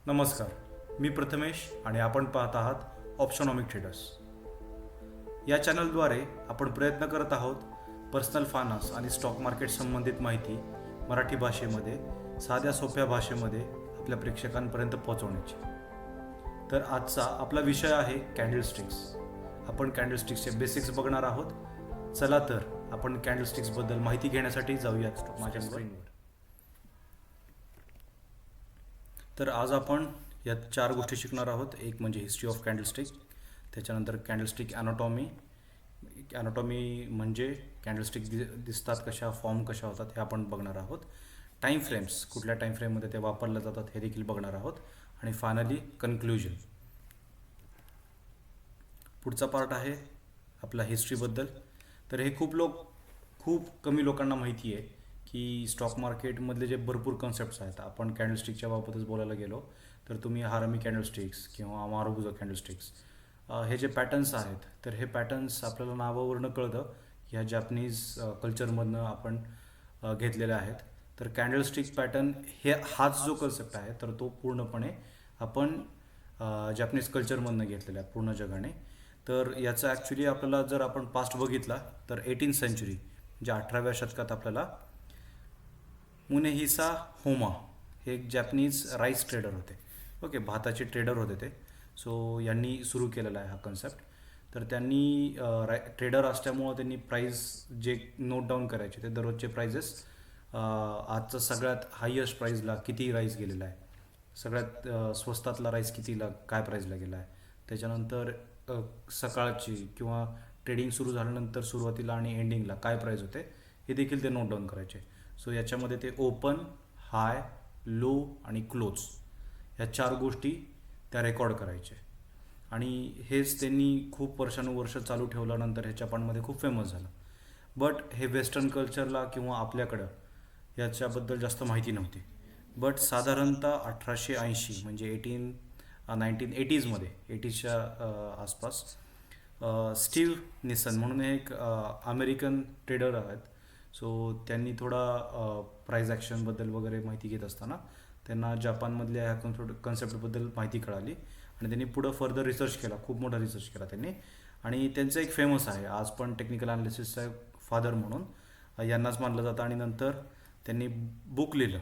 नमस्कार, मी प्रथमेश आणि आपण पाहत आहात ऑप्शनॉमिक ट्रेडर्स. या चॅनलद्वारे आपण प्रयत्न करत आहोत पर्सनल फायनान्स आणि स्टॉक मार्केट संबंधित माहिती मराठी भाषेमध्ये साध्या सोप्या भाषेमध्ये आपल्या प्रेक्षकांपर्यंत पोहोचवण्याची. तर आजचा आपला विषय आहे कॅन्डलस्टिक्स. आपण कॅन्डलस्टिक्सचे बेसिक्स बघणार आहोत. चला तर आपण कॅन्डलस्टिक्सबद्दल माहिती घेण्यासाठी जाऊयात माझ्या स्क्रीनवर. तर आज आपण यात 4 गोष्टी शिकणार आहोत. एक म्हणजे हिस्ट्री ऑफ कॅन्डलस्टिक, त्याच्यानंतर कॅन्डलस्टिक ॲनाटॉमी म्हणजे कॅन्डलस्टिक दिसतात कशा, फॉर्म कशा होतात हे आपण बघणार आहोत. टाईम फ्रेम्स, कुठल्या टाईम फ्रेममध्ये ते वापरल्या जातात हे देखील बघणार आहोत. आणि फायनली कन्क्लुजन. पुढचा पार्ट आहे आपला हिस्ट्रीबद्दल. तर हे खूप कमी लोकांना माहिती आहे की स्टॉक मार्केटमधले जे भरपूर कन्सेप्ट्स आहेत. आपण कॅन्डलस्टिकच्या बाबतच बोलायला गेलो तर तुम्ही हारामी कॅन्डलस्टिक्स किंवा मारुबुजा कॅन्डलस्टिक्स हे जे पॅटर्न्स आहेत, तर हे पॅटर्न्स आपल्याला नावावरून कळतं ह्या जॅपनीज कल्चरमधनं आपण घेतलेले आहेत. तर कॅन्डलस्टिक पॅटर्न हाच जो कन्सेप्ट आहे तर तो पूर्णपणे आपण जॅपनीज कल्चरमधनं घेतलेला आहे पूर्ण जगाने. तर याचा ॲक्च्युली आपल्याला जर आपण पास्ट बघितला तर 18th सेंचुरी म्हणजे 18व्या शतकात आपल्याला मुनेहिसा होमा हे एक जॅपनीज राईस ट्रेडर होते. ओके, भाताचे ट्रेडर होते ते. सो यांनी सुरू केलेला आहे हा कन्सेप्ट. तर त्यांनी ट्रेडर असल्यामुळं त्यांनी प्राईस जे नोट डाऊन करायचे ते दररोजचे प्राइजेस, आजचा सगळ्यात हायेस्ट प्राईजला किती राईस गेलेला आहे, सगळ्यात स्वस्तातला राईस कितीला काय प्राईजला गेला आहे, त्याच्यानंतर सकाळची किंवा ट्रेडिंग सुरू झाल्यानंतर सुरुवातीला आणि एंडिंगला काय प्राईज होते हे देखील ते नोट डाऊन करायचे. सो याच्यामध्ये ते ओपन, हाय, लो आणि क्लोज ह्या 4 गोष्टी त्या रेकॉर्ड करायचे. आणि हेच त्यांनी खूप वर्षानुवर्ष चालू ठेवल्यानंतर हे जपानमध्ये खूप फेमस झालं. बट हे वेस्टर्न कल्चरला किंवा आपल्याकडं याच्याबद्दल जास्त माहिती नव्हती. बट साधारणतः 1880 म्हणजे 1980मध्ये 80च्या आसपास स्टीव्ह निसन म्हणून एक अमेरिकन ट्रेडर आहेत. सो त्यांनी थोडा प्राईज ॲक्शनबद्दल वगैरे माहिती घेत असताना त्यांना जपानमधल्या ह्या कन्सेप्टबद्दल माहिती कळाली आणि त्यांनी पुढं फर्दर रिसर्च केला, खूप मोठा रिसर्च केला त्यांनी. आणि त्यांचं एक फेमस आहे आज पण टेक्निकल ॲनालिसिसचा फादर म्हणून यांनाच मानलं जातं. आणि नंतर त्यांनी बुक लिहिलं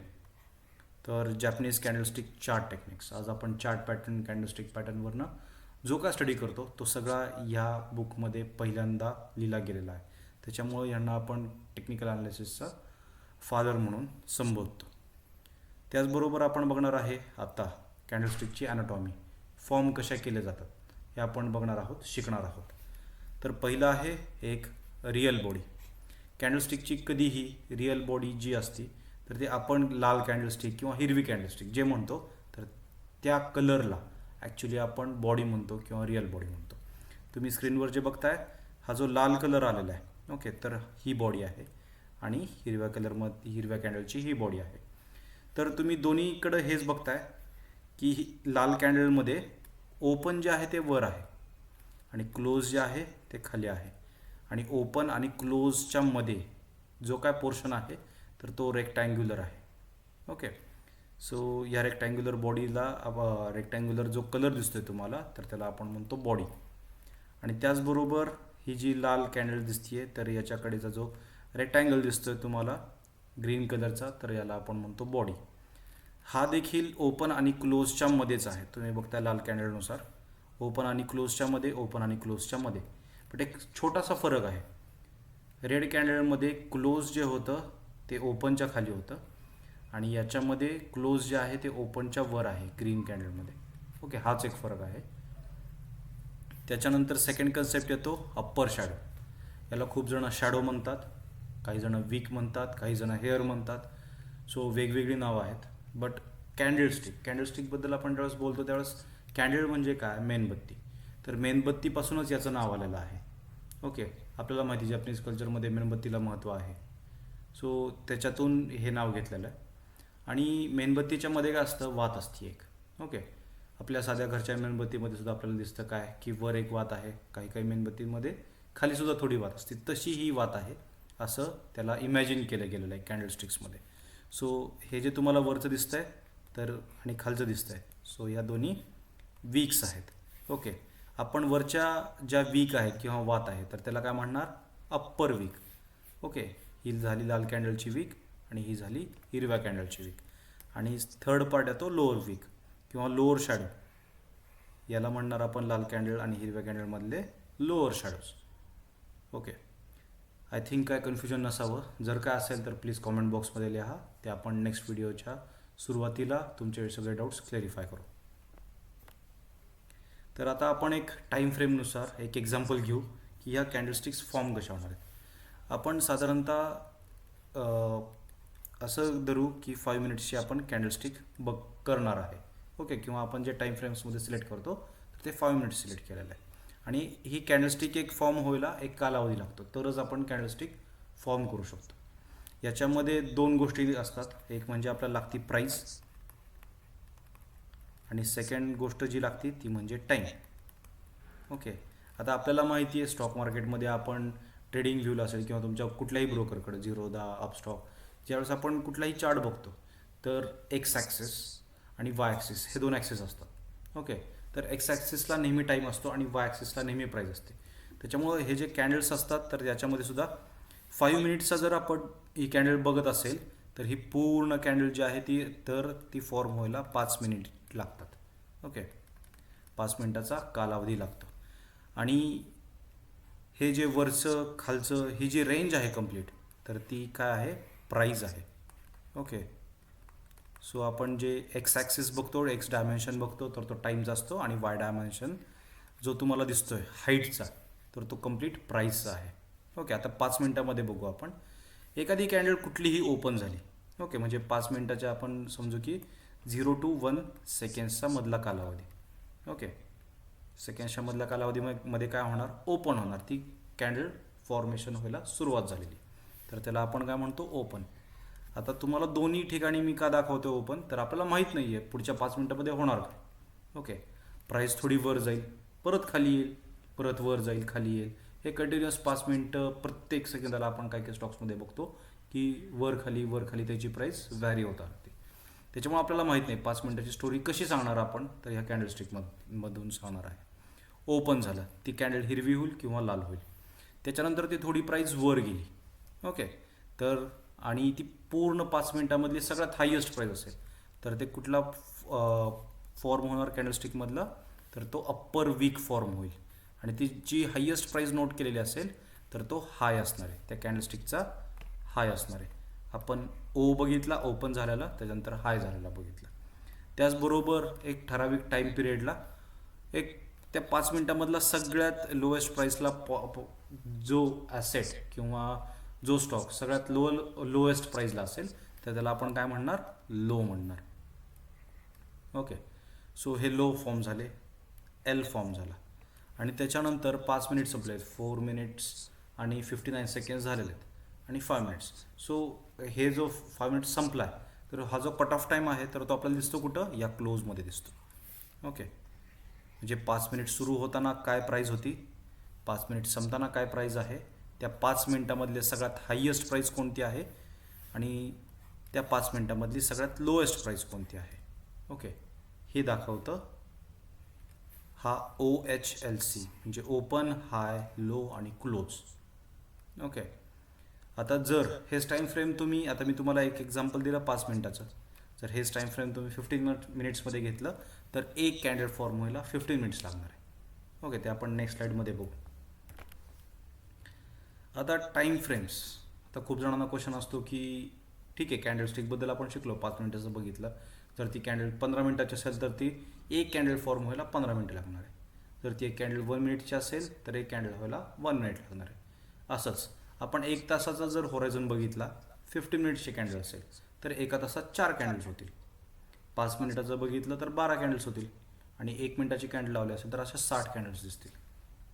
तर जॅपनीज कॅन्डलस्टिक चार्ट टेक्निक्स. आज आपण चार्ट पॅटर्न, कॅन्डलस्टिक पॅटर्नवरनं जो काय स्टडी करतो तो सगळा ह्या बुकमध्ये पहिल्यांदा लिहिला गेलेला आहे. त्याच्यामुळं यांना आपण टेक्निकल ॲनालिसिसचा फादर म्हणून संबोधतो. त्याचबरोबर आपण बघणार आहे आता कॅन्डलस्टिकची ॲनाटॉमी, फॉर्म कशा केले जातात हे आपण बघणार आहोत, शिकणार आहोत. तर पहिलं आहे एक रिअल बॉडी. कॅन्डलस्टिकची कधीही रिअल बॉडी जी असते तर ते आपण लाल कॅन्डलस्टिक किंवा हिरवी कॅन्डलस्टिक जे म्हणतो तर त्या कलरला ॲक्च्युली आपण बॉडी म्हणतो किंवा रिअल बॉडी म्हणतो. तुम्ही स्क्रीनवर जे बघताय हा जो लाल कलर आलेला आहे, ओके, तर ही बॉडी आहे आणि हिरव्या कॅन्डलची ही बॉडी आहे. तर तुम्ही दोन्हीकडं हेच बघताय की लाल कॅन्डलमध्ये ओपन जे आहे ते वर आहे आणि क्लोज जे आहे ते खाली आहे. आणि ओपन आणि क्लोजच्या मध्ये जो काय पोर्शन आहे तर तो रेक्टँग्युलर आहे. ओके, सो या रेक्टँग्युलर बॉडीला रेक्टँग्युलर जो कलर दिसतोय तुम्हाला तर त्याला आपण म्हणतो बॉडी. आणि त्याचबरोबर ही जी लाल कॅन्डल दिसतीये तर याच्याकडेचा जो रेक्टँगल दिसतोय तुम्हाला ग्रीन कलरचा तर याला आपण म्हणतो बॉडी. हा देखील ओपन आणि क्लोजच्या मध्येच आहे. तुम्ही बघताय लाल कॅन्डलनुसार ओपन आणि क्लोजच्या मध्ये, ओपन आणि क्लोजच्या मध्ये. पण एक छोटासा फरक आहे. रेड कॅन्डलमध्ये क्लोज जे होतं ते ओपनच्या खाली होतं आणि याच्यामध्ये क्लोज जे आहे ते ओपनच्या वर आहे ग्रीन कॅन्डलमध्ये. ओके, हाच एक फरक आहे. त्याच्यानंतर सेकंड कन्सेप्ट येतो अप्पर शॅडो. याला खूप जण शॅडो म्हणतात, काही जण वीक म्हणतात, काही जण हेअर म्हणतात. सो वेगवेगळी नावं आहेत. बट कॅन्डलस्टिकबद्दल आपण ज्यावेळेस बोलतो त्यावेळेस कॅन्डल म्हणजे काय, मेणबत्ती. तर मेणबत्तीपासूनच याचं नाव आलेलं आहे. ओके, आपल्याला माहिती जॅपनीज कल्चरमध्ये मेणबत्तीला महत्त्व आहे. सो त्याच्यातून हे नाव घेतलेलं आहे. आणि मेणबत्तीच्या मध्ये काय असतं, वात असते एक. ओके, आपल्या साध्या घरच्या मेणबत्तीमध्ये सुद्धा आपल्याला दिसतं काय की वर एक वात आहे, काही काही मेणबत्तीमध्ये खालीसुद्धा थोडी वात असते. तशी ही वात आहे असं त्याला इमॅजिन केलं गेलेलं आहे कॅन्डलस्टिक्समध्ये. सो हे जे तुम्हाला वरचं दिसतंय तर आणि खालचं दिसतंय सो या दोन्ही वीक्स आहेत. ओके, आपण वरच्या ज्या वीक आहेत किंवा वात आहे तर त्याला काय म्हणणार, अप्पर वीक. ओके, ही झाली लाल कॅन्डलची वीक आणि ही झाली हिरव्या कॅन्डलची वीक. आणि थर्ड पार्ट येतो लोअर वीक किंवा लोअर शॅडो, याला म्हणणार आपण लाल कॅन्डल आणि हिरव्या कॅन्डलमधले lower shadows. Okay, I think काय कन्फ्युजन नसावं. जर काय असेल तर प्लीज कॉमेंट बॉक्समध्ये लिहा, ते आपण नेक्स्ट व्हिडिओच्या सुरुवातीला तुमचे सगळे डाऊट्स क्लॅरिफाय करू. तर आता आपण एक टाईम फ्रेमनुसार एक एक्झाम्पल घेऊ की ह्या कॅन्डलस्टिक्स फॉर्म कशा होणार आहेत. आपण साधारणतः असं धरू की 5 मिनिट्सची आपण कॅन्डलस्टिक करणार आहे. ओके, किंवा आपण जे टाईम फ्रेम्समध्ये सिलेक्ट करतो तर ते 5 मिनिट्स सिलेक्ट केलेलं आहे. आणि ही कॅन्डलस्टिक एक फॉर्म व्हायला एक कालावधी लागतो, तरच आपण कॅन्डलस्टिक फॉर्म करू शकतो. याच्यामध्ये 2 गोष्टी असतात, एक म्हणजे आपल्याला लागती प्राईस आणि सेकंड गोष्ट जी लागते ती म्हणजे टाईम. ओके, आता आपल्याला माहिती आहे स्टॉक मार्केटमध्ये आपण ट्रेडिंग व्ह्यूला असेल किंवा तुमच्या कुठल्याही ब्रोकरकडे झिरोधा, अपस्टॉक, ज्यावेळेस आपण कुठलाही चार्ट बघतो तर एक्स ॲक्सिस आणि वाय ॲक्सिस हे 2 ॲक्सिस असतात. ओके, तर एक्स ॲक्सिसला नेहमी टाईम असतो आणि वाय ॲक्सिसला नेहमी प्राईस असते. त्याच्यामुळे हे जे कॅन्डल्स असतात तर याच्यामध्ये सुद्धा 5 मिनिट्सचा जर आपण ही कॅन्डल बघत असेल तर ही पूर्ण कॅन्डल जी आहे ती फॉर्म व्हायला 5 मिनिट लागतात. ओके, 5 मिनिटाचा कालावधी लागतो. आणि हे जे वरचं खालचं ही जी रेंज आहे कंप्लीट तर ती काय आहे, प्राईज आहे. ओके, सो आपण जे एक्स ॲक्सिस बघतो, एक्स डायमेन्शन बघतो तर तो टाईमचा असतो आणि वाय डायमेन्शन जो तुम्हाला दिसतोय हाईटचा तर तो कंप्लीट प्राईसचा आहे. ओके, आता 5 मिनिटामध्ये बघू आपण. एखादी कॅन्डल कुठलीही ओपन झाली, ओके, म्हणजे 5 मिनिटाच्या आपण समजू की 0 to 1 सेकंड्सचा मधला कालावधी. ओके, सेकंड्सच्या मधल्या कालावधीमध्ये काय होणार, ओपन होणार, ती कॅन्डल फॉर्मेशन व्हायला सुरुवात झालेली, तर त्याला आपण काय म्हणतो, ओपन. आता तुम्हाला दोन्ही ठिकाणी मी का दाखवतो ओपन, तर आपल्याला माहीत नाही आहे पुढच्या 5 मिनिटामध्ये होणार काय. ओके, प्राईस थोडी वर जाईल, परत खाली येईल, परत वर जाईल, खाली येईल, हे कंटिन्युअस 5 मिनिटं प्रत्येक सेकंदाला आपण काही काही स्टॉक्समध्ये बघतो की वर खाली त्याची प्राईस व्हॅरी होत राहते. त्याच्यामुळे आपल्याला माहीत नाही 5 मिनिटाची स्टोरी कशी सांगणार आपण, तर ह्या कॅन्डलस्टिकमधून सांगणार आहे. ओपन झालं, ती कॅन्डल हिरवी होईल किंवा लाल होईल, त्याच्यानंतर ती थोडी प्राईस वर गेली. ओके, तर आणि ती पूर्ण 5 मिनिटामधली सगळ्यात हायेस्ट प्राईस असेल तर ते कुठला फॉर्म होणार कॅन्डलस्टिकमधला, तर तो अप्पर वीक फॉर्म होईल. आणि ती जी हायेस्ट प्राईस नोट केलेली असेल तर तो हाय असणार आहे, त्या कॅन्डलस्टिकचा हाय असणार आहे. आपण ओ बघितला ओपन झालेला, त्याच्यानंतर हाय झालेला बघितला. त्याचबरोबर एक ठराविक टाईम पिरियडला एक त्या 5 मिनिटामधला सगळ्यात लोएस्ट प्राईसला जो ॲसेट किंवा जो स्टॉक सगळ्यात लोएस्ट प्राईसला असेल तर त्याला आपण काय म्हणणार, लो म्हणणार. ओके, सो हे लो फॉर्म झाले, एल फॉर्म झाला. आणि त्याच्यानंतर 5 मिनिट संपले, 4 मिनिट्स आणि 59 सेकंड्स झालेले आहेत आणि 5 मिनिट्स. सो हे जो 5 मिनिट्स संपला आहे तर हा जो कट ऑफ टाईम आहे तर तो आपल्याला दिसतो कुठं, या क्लोजमध्ये दिसतो. ओके, म्हणजे 5 मिनिट सुरू होताना काय प्राईज होती, 5 मिनिट संपताना काय प्राईज आहे, त्या 5 मिनिटामधले सगळ्यात हायेस्ट प्राईस कोणती आहे आणि त्या 5 मिनिटामधली सगळ्यात लोएस्ट प्राईस कोणती आहे. ओके, हे दाखवतं हा OHLC, म्हणजे ओपन, हाय, लो आणि क्लोज. ओके, आता जर हेच टाईम फ्रेम तुम्ही, आता मी तुम्हाला एक एक्झाम्पल दिलं 5 मिनिटाचं, जर हेच टाईम फ्रेम तुम्ही 15 मिनिट्समध्ये घेतलं तर एक कॅन्डल फॉर्म व्हायला 15 मिनिट्स लागणार आहे. ओके, ते आपण नेक्स्ट स्लाईडमध्ये बघू. आता टाईम फ्रेम्स, आता खूप जणांना क्वेश्चन असतो की ठीक आहे कॅन्डलस्टिकबद्दल आपण शिकलो, 5 मिनिटाचं बघितलं, जर ती कॅन्डल 15 मिनिटाची असेल तर ती एक कॅन्डल फॉर्म व्हायला 15 मिनिटं लागणार आहे. जर ती एक कॅन्डल 1 मिनिटची असेल तर एक कॅन्डल व्हायला 1 मिनिट लागणार आहे. असंच आपण 1 तासाचा जर होरायझन बघितला, 15 मिनिट्सची कॅन्डल असेल तर एका तासात 4 कॅन्डल्स होतील. 5 मिनिटाचं बघितलं तर 12 कॅन्डल्स होतील आणि 1 मिनिटाची कॅन्डल लावली असेल तर अशा 60 कॅन्डल्स दिसतील.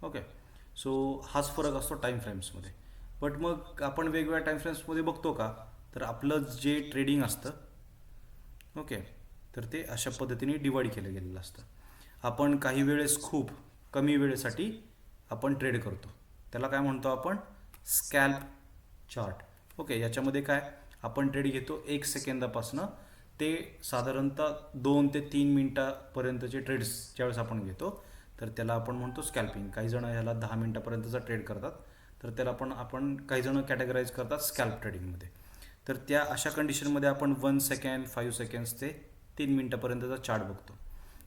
ओके, सो हाच फरक असतो टाईम फ्रेम्समध्ये. बट मग आपण वेगवेगळ्या टाईम फ्रेम्समध्ये बघतो का, तर आपलं जे ट्रेडिंग असतं, ओके, तर ते अशा पद्धतीने डिवाईड केलं गेलेलं असतं. आपण काही वेळेस खूप कमी वेळेसाठी आपण ट्रेड करतो, त्याला काय म्हणतो आपण, स्कॅल्प चार्ट. ओके, याच्यामध्ये काय आपण ट्रेड घेतो 1 सेकंदापासून ते साधारणतः 2 ते 3 मिनिटापर्यंतचे ट्रेड्स ज्यावेळेस आपण घेतो तर त्याला आपण म्हणतो स्कॅल्पिंग. काही जण ह्याला 10 मिनिटापर्यंतचा ट्रेड करतात, तर त्याला पण आपण काही जण कॅटेगराईज करतात स्कॅल्प ट्रेडिंगमध्ये. तर त्या अशा कंडिशनमध्ये आपण 1 सेकंड, 5 सेकंड्स ते 3 मिनिटापर्यंतचा चार्ट बघतो.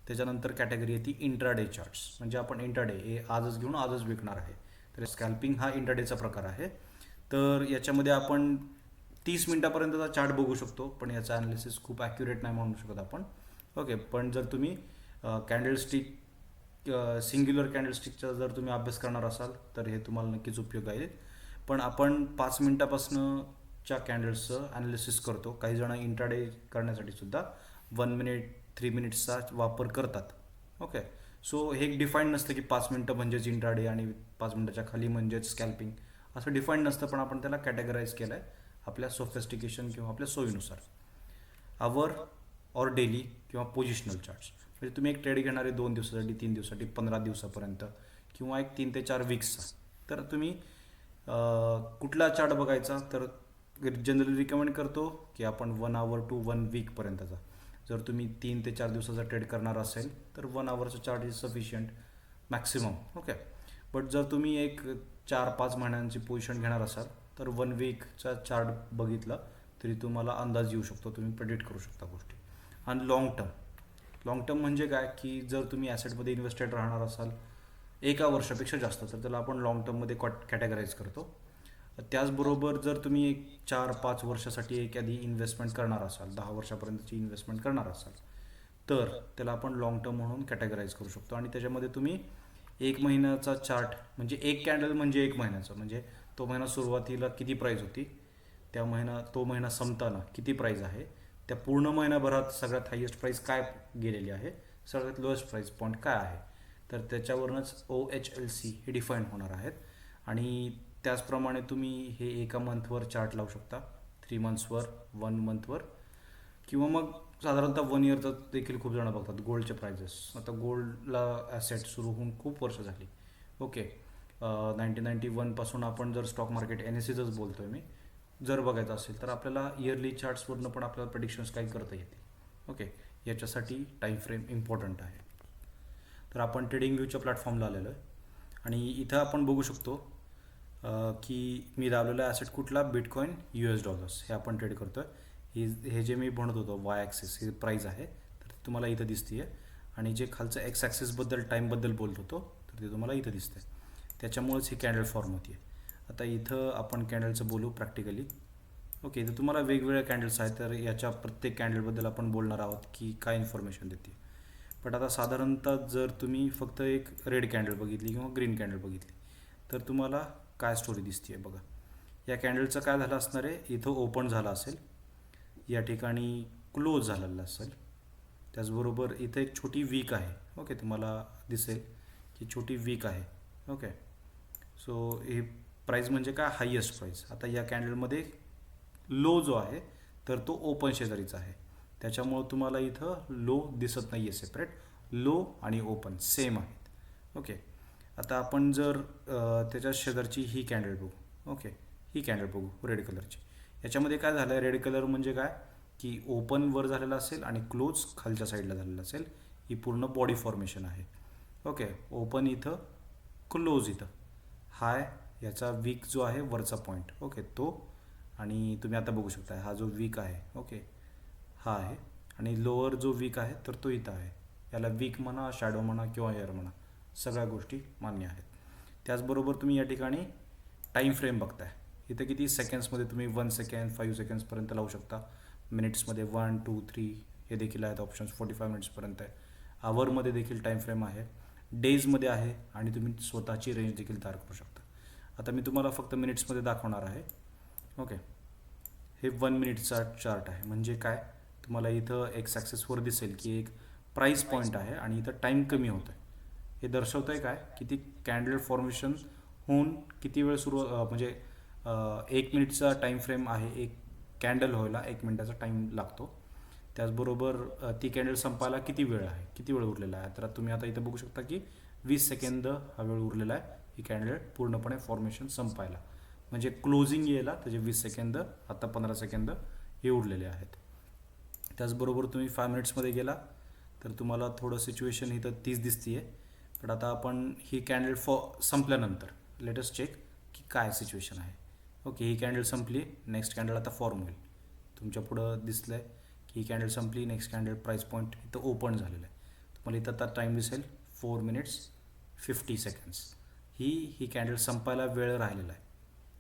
त्याच्यानंतर कॅटेगरी येते इंट्राडे चार्ट्स, म्हणजे आपण इंट्राडे हे आजच घेऊन आजच विकणार आहे. तर स्कॅल्पिंग हा इंट्राडेचा प्रकार आहे. तर याच्यामध्ये आपण 30 मिनिटापर्यंतचा चार्ट बघू शकतो, पण याचा ॲनालिसिस खूप ॲक्युरेट नाही म्हणू शकत आपण. ओके, पण जर तुम्ही कॅन्डलस्टिक सिंग्युलर कॅन्डलस्टिकचा जर तुम्ही अभ्यास करणार असाल तर हे तुम्हाला नक्कीच उपयोग आहे. पण आपण 5 मिनिटापासूनच्या कॅन्डल्सचं ॲनालिसिस करतो. काही जण इंट्राडे करण्यासाठी सुद्धा 1 मिनिट 3 मिनिट्सचा वापर करतात. ओके, सो हे डिफाईन नसतं की 5 मिनिटं म्हणजेच इंट्राडे आणि 5 मिनिटाच्या खाली म्हणजेच स्कॅल्पिंग, असं डिफाईन नसतं. पण आपण त्याला कॅटेगराईज केलं आहे आपल्या सोफिस्टिकेशन किंवा आपल्या सोयीनुसार. आवर ऑर डेली किंवा पोझिशनल चार्ट्स, म्हणजे तुम्ही एक ट्रेड घेणारे 2 दिवसासाठी, 3 दिवसासाठी, 15 दिवसापर्यंत किंवा एक 3 ते 4 वीक्सचा, तर तुम्ही कुठला चार्ट बघायचा, तर जनरली रिकमेंड करतो की आपण 1 आवर टू 1 वीकपर्यंतचा. जर तुम्ही 3 ते 4 दिवसाचा ट्रेड करणार असेल तर 1 आवरचा chart is sufficient maximum. Okay, but जर तुम्ही एक 4-5 महिन्यांची पोझिशन घेणार असाल तर 1 वीकचा चार्ट बघितला तरी तुम्हाला अंदाज येऊ शकतो, तुम्ही प्रेडिक्ट करू शकता गोष्टी. आणि लॉंग टर्म म्हणजे काय की जर तुम्ही ॲसेटमध्ये इन्व्हेस्टेड राहणार असाल 1 वर्षापेक्षा जास्त, तर त्याला आपण लॉंग टर्ममध्ये कॅटेगराईज करतो. त्याचबरोबर जर तुम्ही एक 4-5 वर्षासाठी एखादी इन्व्हेस्टमेंट करणार असाल, 10 वर्षापर्यंतची इन्व्हेस्टमेंट करणार असाल, तर त्याला आपण लॉंग टर्म म्हणून कॅटेगराईज करू शकतो. आणि त्याच्यामध्ये तुम्ही 1 महिन्याचा चार्ट, म्हणजे एक कॅन्डल म्हणजे 1 महिन्याचा, म्हणजे तो महिना सुरुवातीला किती प्राईज होती, तो महिना संपताना किती प्राईज आहे, त्या पूर्ण महिन्याभरात सगळ्यात हायेस्ट प्राईस काय गेलेली आहे, सगळ्यात लोएस्ट प्राईस पॉईंट काय आहे, तर त्याच्यावरूनच OHLC हे डिफाईन होणार आहेत. आणि त्याचप्रमाणे तुम्ही हे एका मंथवर चार्ट लावू शकता, 3 मंथ्सवर, 1 मंथवर, किंवा मग साधारणतः 1 इयरचा देखील खूप जण बघतात. गोल्डचे प्राइजेस, आता गोल्डला ॲसेट सुरू होऊन खूप वर्ष झाली. ओके, 1991 पासून आपण जर स्टॉक मार्केट NSEचंच बोलतोय मी, जर बघायचं असेल तर आपल्याला इयरली चार्ट्सवरनं पण आपल्याला प्रेडिक्शन्स काही करता येतील. ओके, याच्यासाठी टाईम फ्रेम इम्पॉर्टंट आहे. तर आपण ट्रेडिंग व्ह्यूच्या प्लॅटफॉर्मला आलेलो आहे आणि इथं आपण बघू शकतो की मी लावलेला ॲसेट कुठला, बिटकॉईन US डॉलर्स हे आपण ट्रेड करतो आहे. हे जे मी म्हणत होतो वाय ॲक्सिस हे प्राईज आहे, तर ते तुम्हाला इथं दिसते आहे. आणि जे खालचं एक्स ॲक्सिसबद्दल टाईमबद्दल बोलत होतो तर ते तुम्हाला इथं दिसतं आहे. त्याच्यामुळेच ही कॅन्डल फॉर्म होती आहे. आता इथं आपण कॅन्डलचं बोलू प्रॅक्टिकली. ओके, इथं तुम्हाला वेगवेगळ्या कॅन्डल्स आहेत, तर याच्या प्रत्येक कॅन्डलबद्दल आपण बोलणार आहोत की काय इन्फॉर्मेशन देते. बट आता साधारणतः जर तुम्ही फक्त एक रेड कॅन्डल बघितली किंवा ग्रीन कॅन्डल बघितली तर तुम्हाला काय स्टोरी दिसते आहे बघा. या कॅन्डलचं काय झालं असणार आहे, इथं ओपन झालं असेल, या ठिकाणी क्लोज झालेलं असेल, त्याचबरोबर इथं एक छोटी वीक आहे. ओके, तुम्हाला दिसेल की छोटी वीक आहे. ओके, सो हे प्राईस म्हणजे काय, हायेस्ट प्राईस. आता या कॅन्डलमध्ये लो जो आहे तर तो ओपन शेजारीचा आहे, त्याच्यामुळं तुम्हाला इथं लो दिसत नाही आहे सेपरेट. लो आणि ओपन सेम आहेत. ओके, आता आपण जर त्याच्या शेजारची ही कॅन्डल बघू. ओके, ही कॅन्डल बघू रेड कलरची. याच्यामध्ये काय झालं आहे, रेड कलर म्हणजे काय की ओपन वर झालेला असेल आणि क्लोज खालच्या साईडला झालेला असेल. ही पूर्ण बॉडी फॉर्मेशन आहे. ओके, ओपन इथं, क्लोज इथं, हाय याचा वीक जो आहे वरचा पॉईंट. ओके, तो, आणि तुम्ही आता बघू शकता हा जो वीक आहे, ओके, हा आहे. आणि लोअर जो वीक आहे तर तो इथं आहे. याला वीक म्हणा, शॅडो म्हणा किंवा एअर म्हणा, सगळ्या गोष्टी मान्य आहेत. त्याचबरोबर तुम्ही या ठिकाणी टाईम फ्रेम बघताय. इथं किती सेकंड्समध्ये तुम्ही 1 सेकंड, 5 सेकंड्सपर्यंत लावू शकता. मिनिट्समध्ये 1, 2, 3 हे देखील आहेत ऑप्शन्स. 45 मिनिट्सपर्यंत आहे. आवरमध्ये देखील टाईम फ्रेम आहे. डेजमध्ये आहे आणि तुम्ही स्वतःची रेंज देखील तयार करू शकता. आता मी तुम्हाला फक्त मिनिट्समध्ये दाखवणार आहे. ओके, हे 1 मिनिटचा चार्ट आहे. म्हणजे काय, तुम्हाला इथं एक्स ॲक्सेसवर दिसेल की एक प्राईस पॉईंट आहे आणि इथं टाईम कमी होतं आहे. हे दर्शवतं आहे काय की ती कॅन्डल फॉर्मेशन होऊन किती वेळ सुरू, म्हणजे 1 मिनिटचा टाईम फ्रेम आहे. एक कॅन्डल व्हायला 1 मिनिटाचा टाईम लागतो. त्याचबरोबर ती कॅन्डल संपायला किती वेळ आहे, किती वेळ उरलेला आहे. तर तुम्ही आता इथं बघू शकता की 20 सेकंद हा वेळ उरलेला आहे ही कॅन्डल पूर्णपणे फॉर्मेशन संपायला. म्हणजे क्लोजिंग यायला त्याचे 20 सेकंद, आता 15 सेकंद हे उरलेले आहेत. त्याचबरोबर तुम्ही 5 मिनिट्समध्ये गेला तर तुम्हाला थोडं सिच्युएशन इथं 30 दिसते आहे. पण आता आपण ही कॅन्डल संपल्यानंतर लेटेस्ट चेक की काय सिच्युएशन आहे. ओके, ही कॅन्डल संपली, नेक्स्ट कॅन्डल आता फॉर्म होईल. तुमच्या पुढं दिसलं आहे की ही कॅन्डल संपली, नेक्स्ट कॅन्डल प्राईस पॉईंट इथं ओपन झालेलं आहे. तुम्हाला इथं आता टाईम दिसेल 4 मिनिट्स 50 सेकंड्स. ही कॅन्डल संपायला वेळ राहिलेला आहे.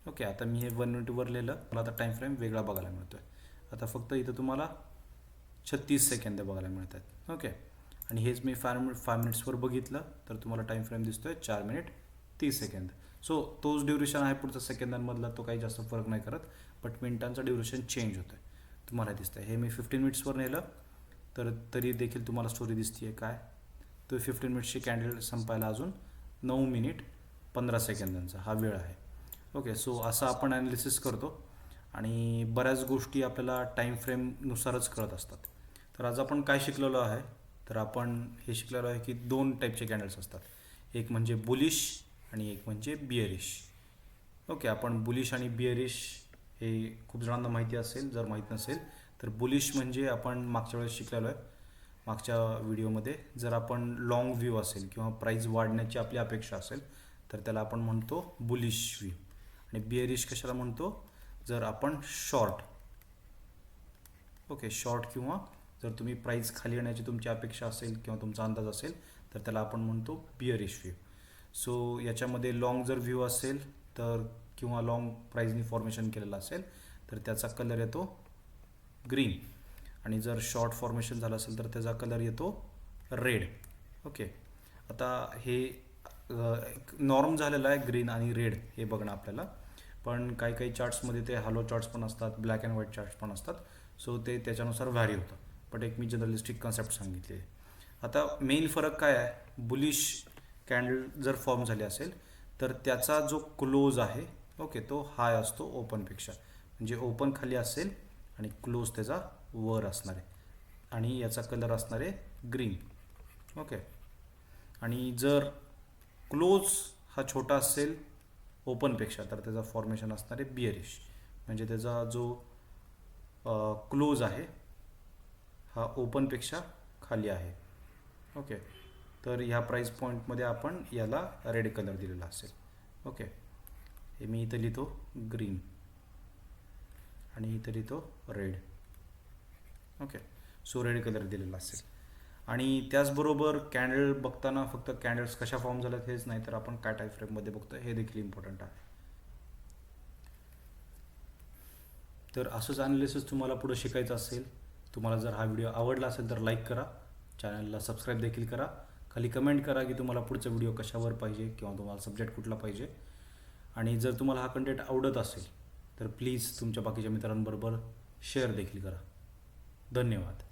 ओके, आता मी हे 1 मिनिटवर लिहिलं, मला आता टाईम फ्रेम वेगळा बघायला मिळतो आहे. आता फक्त इथं तुम्हाला 36 सेकंद बघायला मिळतात. ओके, आणि हेच मी 5 मिनिट्सवर बघितलं तर तुम्हाला टाईम फ्रेम दिसतो आहे 4 मिनिट 30 सेकंद. सो तोच ड्युरेशन आहे पुढचा सेकंदांमधला, तो काही जास्त फरक नाही करत, बट मिनिटांचा ड्युरेशन चेंज होतं आहे. तुम्हाला दिसतं आहे हे मी 15 मिनिट्सवर नेलं तर तरी देखील तुम्हाला स्टोरी दिसते आहे काय, तो 15 मिनिट्सची कॅन्डल संपायला अजून 9 मिनिट 15 सेकंदांचा हा वेळ आहे. ओके, सो असं आपण ॲनालिसिस करतो आणि बऱ्याच गोष्टी आपल्याला टाईम फ्रेमनुसारच कळत असतात. तर आज आपण काय शिकलेलो आहे, तर आपण हे शिकलेलो आहे की 2 टाईपचे कॅन्डल्स असतात, एक म्हणजे बुलिश आणि एक म्हणजे बिअरिश. ओके, आपण बुलिश आणि बिअरिश हे खूप जणांना माहिती असेल, जर माहीत नसेल तर बुलिश म्हणजे आपण मागच्या वेळेस शिकलेलो आहे मागच्या व्हिडिओमध्ये, जर आपण लॉंग व्ह्यू असेल किंवा प्राईस वाढण्याची आपली अपेक्षा असेल तर त्याला आपण म्हणतो बुलिश व्ह्यू. आणि बिअरिश कशाला म्हणतो, जर आपण शॉर्ट, ओके शॉर्ट, किंवा जर तुम्ही प्राईस खाली येण्याची तुमची अपेक्षा असेल किंवा तुमचा अंदाज असेल तर त्याला आपण म्हणतो बिअरिश व्ह्यू. सो याच्यामध्ये लॉंग जर व्ह्यू असेल तर किंवा लॉंग प्राईजनी फॉर्मेशन केलेलं असेल तर त्याचा कलर येतो ग्रीन, आणि जर शॉर्ट फॉर्मेशन झालं असेल तर त्याचा कलर येतो रेड. ओके, आता हे नॉर्म झालेलं आहे ग्रीन आणि रेड हे बघणं आपल्याला, पण काही काही चार्ट्समध्ये ते हॅलो चार्ट्स पण असतात, ब्लॅक अँड व्हाईट चार्ट्स पण असतात. सो ते त्याच्यानुसार व्हॅरी होतं, बट एक मी जनरलिस्टिक कन्सेप्ट सांगितली आहे. आता मेन फरक काय आहे, बुलिश कॅन्डल जर फॉर्म झाली असेल तर त्याचा जो क्लोज आहे, ओके, तो हाय असतो ओपनपेक्षा, म्हणजे ओपन खाली असेल आणि क्लोज त्याचा वर असणार आहे, आणि याचा कलर असणार आहे ग्रीन. ओके, आणि जर क्लोज हा छोटा असेल ओपनपेक्षा तर त्याचा फॉर्मेशन असणार आहे बिअरिश, म्हणजे त्याचा जो क्लोज आहे हा ओपनपेक्षा खाली आहे. ओके, तर ह्या प्राईस पॉईंटमध्ये आपण याला रेड कलर दिलेला असेल. ओके, हे मी इथं लिहितो ग्रीन आणि इथं लिहितो red. Okay, so red colour दिलेला असेल. आणि त्याचबरोबर कॅन्डल बघताना फक्त कॅन्डल्स कशा फॉर्म झाल्यात हेच नाही, तर आपण काय टाईम फ्रेममध्ये बघतो हे देखील इम्पॉर्टंट आहे. तर असंच ॲनालिसिस तुम्हाला पुढे शिकायचं असेल, तुम्हाला जर हा व्हिडिओ आवडला असेल तर लाईक करा, चॅनलला सबस्क्राईब देखील करा, खाली कमेंट करा की तुम्हाला पुढचा व्हिडिओ कशावर पाहिजे किंवा तुम्हाला सब्जेक्ट कुठला पाहिजे. आणि जर तुम्हाला हा कंटेंट आवडत असेल तर प्लीज तुमच्या बाकीच्या मित्रांबरोबर शेअर देखील करा. धन्यवाद.